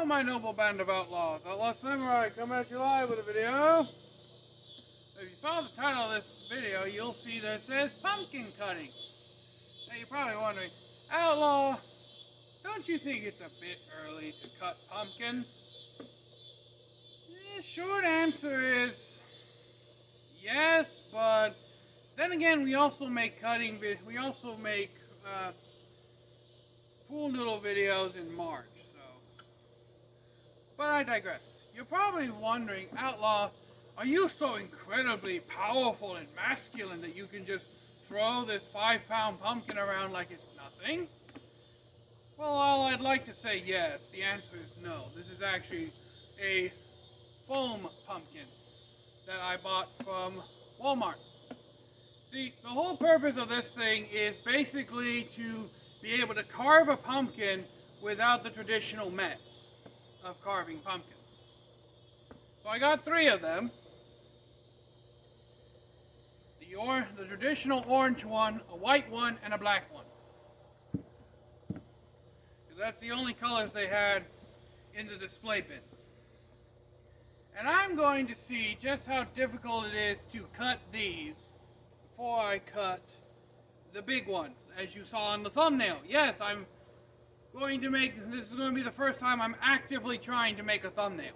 Hello, my noble band of outlaws. Outlaw Samurai, coming at you live with a video. If you saw the title of this video, you'll see that it says pumpkin cutting. Now you're probably wondering, Outlaw, don't you think it's a bit early to cut pumpkins? The short answer is yes, but then again, we also make pool noodle videos in March. But I digress. You're probably wondering, Outlaw, are you so incredibly powerful and masculine that you can just throw this 5-pound pumpkin around like it's nothing? Well, while I'd like to say yes, the answer is no. This is actually a foam pumpkin that I bought from Walmart. See, the whole purpose of this thing is basically to be able to carve a pumpkin without the traditional mess of carving pumpkins. So I got 3 of them. The traditional orange one, a white one, and a black one. Because that's the only colors they had in the display bin. And I'm going to see just how difficult it is to cut these before I cut the big ones, as you saw in the thumbnail. Yes, this is going to be the first time I'm actively trying to make a thumbnail.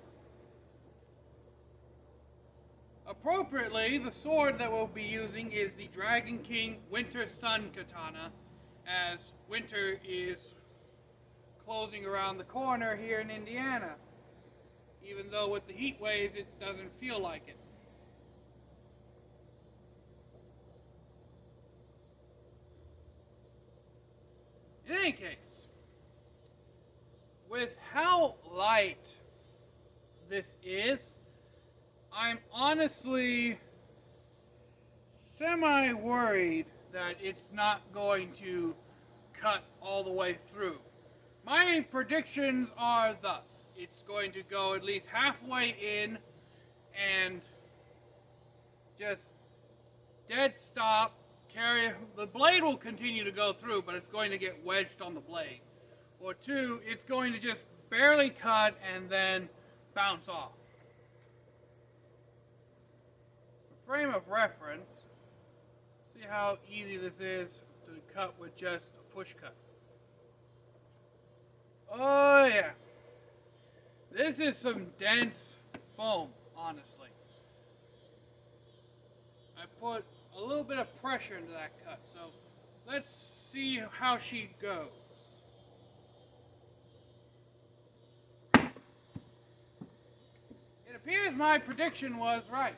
Appropriately, the sword that we'll be using is the Dragon King Winter Sun Katana, as winter is closing around the corner here in Indiana, even though with the heat waves it doesn't feel like it. In any case, with how light this is, I'm honestly semi-worried that it's not going to cut all the way through. My predictions are thus. It's going to go at least halfway in and just dead stop. The blade will continue to go through, but it's going to get wedged on the blade. Or 2, it's going to just barely cut and then bounce off. For frame of reference, see how easy this is to cut with just a push cut. Oh yeah. This is some dense foam, honestly. I put a little bit of pressure into that cut, so let's see how she goes. It appears my prediction was right.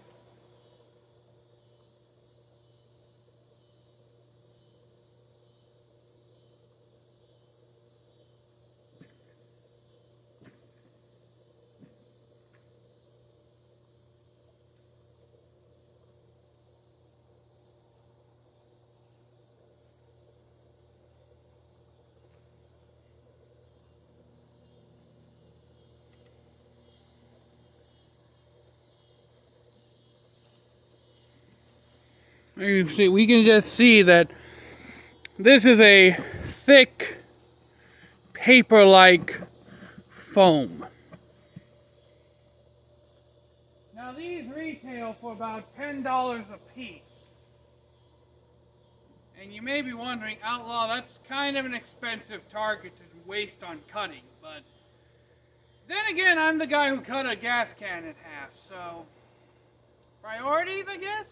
We can just see that this is a thick, paper-like foam. Now these retail for about $10 a piece. And you may be wondering, Outlaw, that's kind of an expensive target to waste on cutting. But then again, I'm the guy who cut a gas can in half, so priorities, I guess?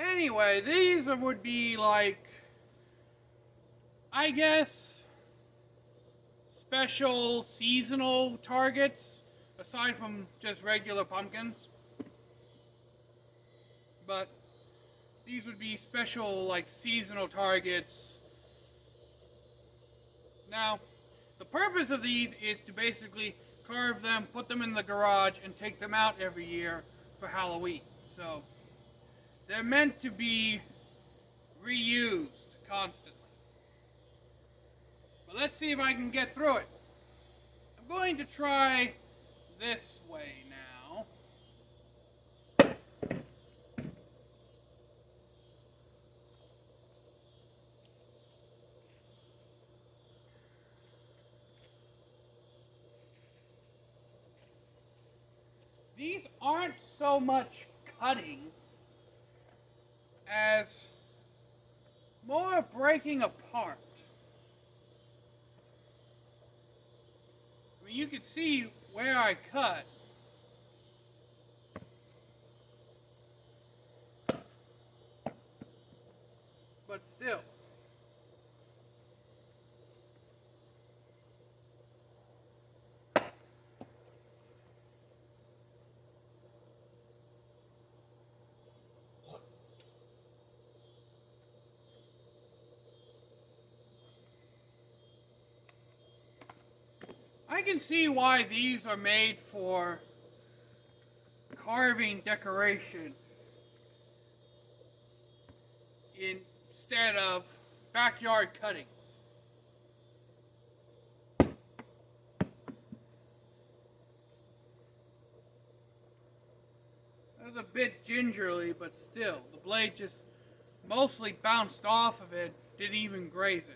Anyway, these would be like, I guess, special seasonal targets, aside from just regular pumpkins. But these would be special, like, seasonal targets. Now, the purpose of these is to basically carve them, put them in the garage, and take them out every year for Halloween. So they're meant to be reused constantly. But let's see if I can get through it. I'm going to try this way now. these aren't so much cutting as more breaking apart. I mean, you can see where I cut. But still. I can see why these are made for carving decoration instead of backyard cutting. It was a bit gingerly, but still, the blade just mostly bounced off of it, didn't even graze it.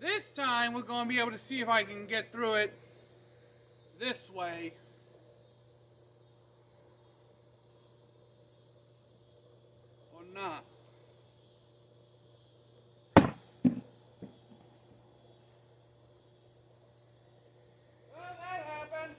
This time, we're going to be able to see if I can get through it this way. Or not. Well, that happened.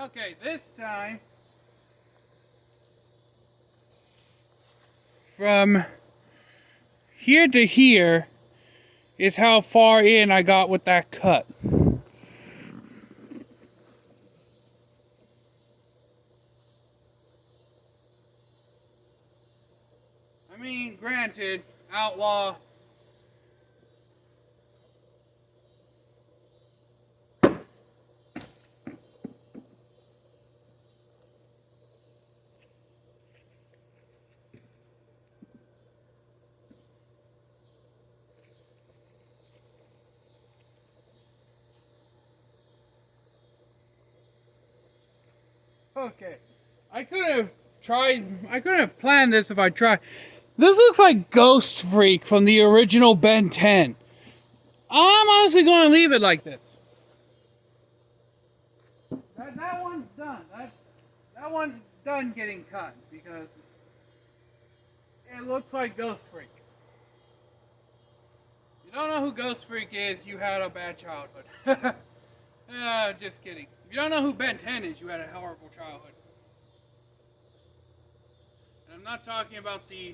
Okay, this time, from here to here is how far in I got with that cut. I mean, granted, Outlaw okay. I could have planned this if I tried. This looks like Ghost Freak from the original Ben 10. I'm honestly going to leave it like this. That one's done. That one's done getting cut because it looks like Ghost Freak. If you don't know who Ghost Freak is, you had a bad childhood. Just kidding. If you don't know who Ben 10 is, you had a horrible childhood. And I'm not talking about the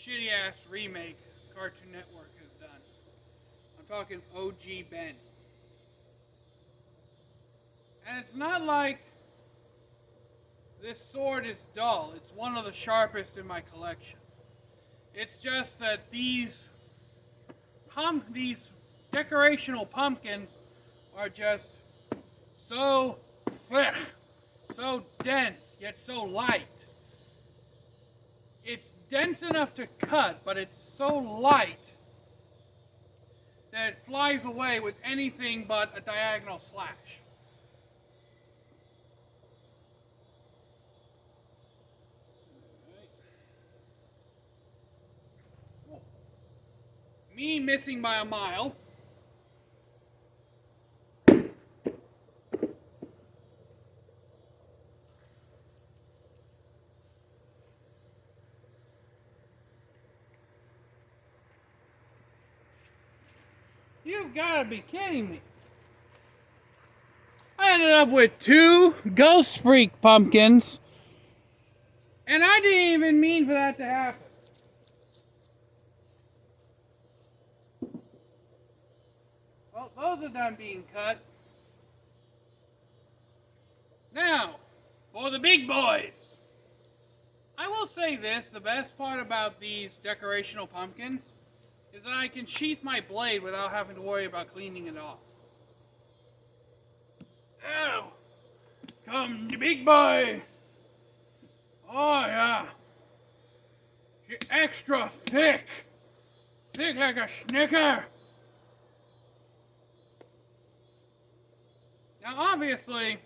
shitty ass remake Cartoon Network has done. I'm talking OG Ben. And it's not like this sword is dull. It's one of the sharpest in my collection. It's just that these decorational pumpkins are just so dense, yet so light. It's dense enough to cut, but it's so light that it flies away with anything but a diagonal slash. Me missing by a mile. You've got to be kidding me. I ended up with 2 Ghost Freak pumpkins, and I didn't even mean for that to happen. Well, those are done being cut. Now, for the big boys. I will say this, the best part about these decorational pumpkins is that I can sheath my blade without having to worry about cleaning it off. Now, come the big boy. Oh yeah. She's extra thick. Thick like a snicker. Now obviously,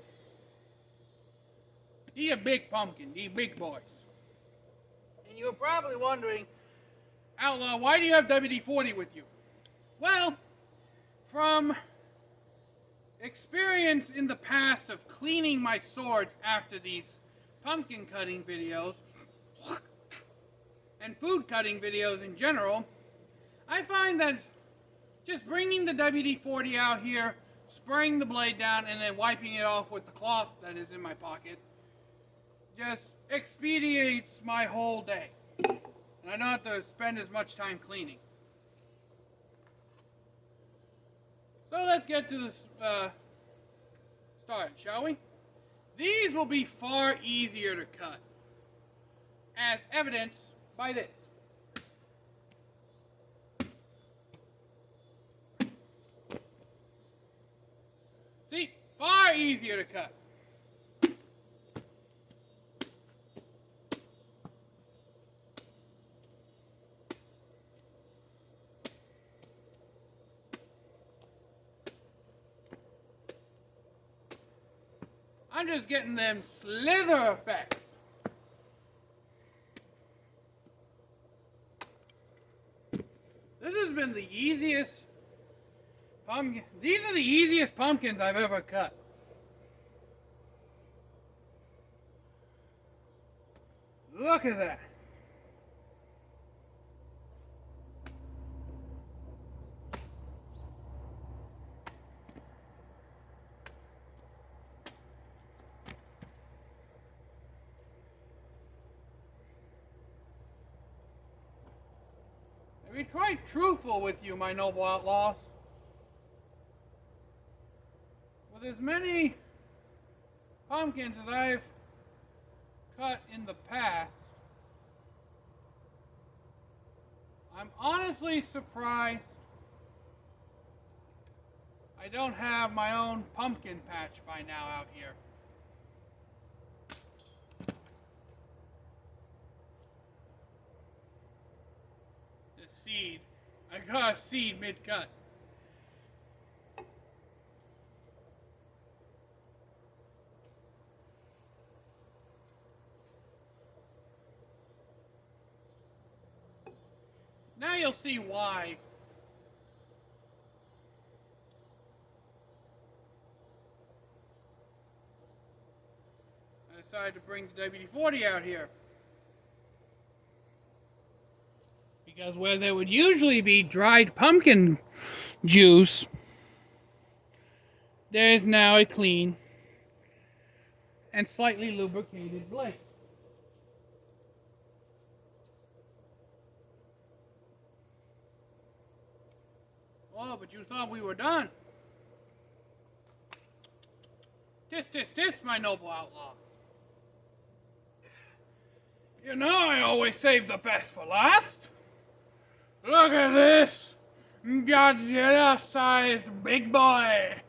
these are big pumpkins, these big boys. And you're probably wondering, Outlaw, why do you have WD-40 with you? Well, from experience in the past of cleaning my swords after these pumpkin cutting videos, and food cutting videos in general, I find that just bringing the WD-40 out here, spraying the blade down, and then wiping it off with the cloth that is in my pocket, just expedites my whole day. And I don't have to spend as much time cleaning. So let's get to the start, shall we? These will be far easier to cut, as evidenced by this. See, far easier to cut. I'm just getting them slither effects. This has been the easiest pumpkin. These are the easiest pumpkins I've ever cut. Look at that. Let me try truthful with you, my noble outlaws. With as many pumpkins as I've cut in the past, I'm honestly surprised I don't have my own pumpkin patch by now out here. Seed. I got a seed mid-cut. Now you'll see why I decided to bring the WD-40 out here. Because where there would usually be dried pumpkin juice, there is now a clean and slightly lubricated blade. Oh, but you thought we were done. Tis, my noble outlaw. You know I always save the best for last. Look at this Godzilla-sized big boy.